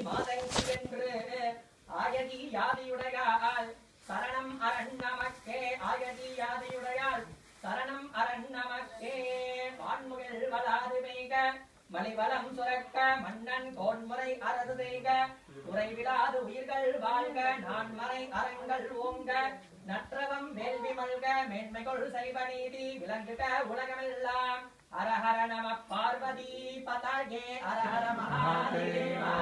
மாதங்கி என்று ஆயதி யாதியுடையாள் சரணம் அரண் நமக்கே ஆயதி யாதியுடையாள் சரணம் அரண் நமக்கே வான்முகில் வளாது மேக மலிவலம் சுரக்க மன்னன் கோன்முறை அரசு செய்க குறைவிலாது உயிர்கள் வாழ்க நான்மறை அறங்கள் ஓங்க நற்றவம் வேள்வி மல்க மேன்மைகொள் சைவ நீதி விளங்குக உலகமெல்லாம் ஹரஹர நம பார்வதி பதயே ஹரஹர மகாதேவா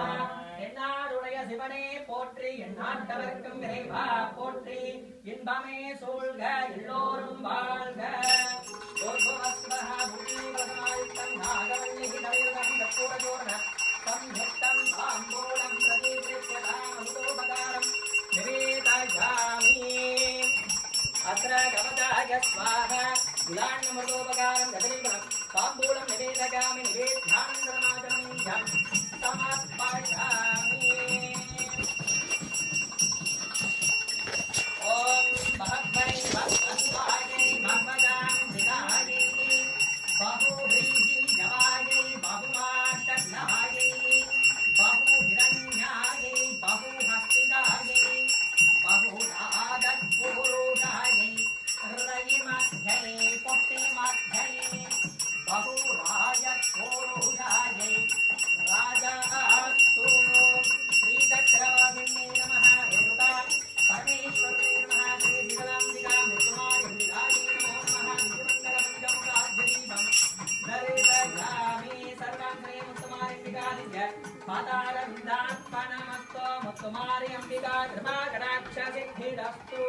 என்னாடுடைய சிவனே போற்றி எந்நாட்டவர்க்கும் இறைவா போற்றி இன்பமே சூழ்க எல்லோரும் வாழ்க संयुक्तं ताम्बूलं प्रदीप्यतामृतोपकारं निवेदयामि अत्र गवदाय स्वाहा गुलान्नमृतोपकारं गदलीबलं ताम्बूलं निवेदयामि निवेद्यानन्दमाचरणीयं समर्पयामि ॐ भगवते भगवत्पायै भगवतां विदायै बहुव्रीहि जवायै बहुमाशनायै बहुहिरण्यायै बहुहस्तिदायै बहुरादत्पुरुषायै हृदयमध्यै पुष्टिमध्यै बहुराजत्पुरुषायै राजास्तु श्रीचक्रवासिन्यै नमः रेणुका परमेश्वरे नमः श्रीशीतलाम्बिका मृत्युमार्य नमो नमः नित्यमङ्गलपञ्चमुखाद्यदीपम् दर्शयामि सर्वं श्रीमुत्तमार्यम्बिकादित्य पातालविन्दात्मनमस्तो मुत्तमार्यम्बिका कृपा कटाक्ष सिद्धिरस्तु।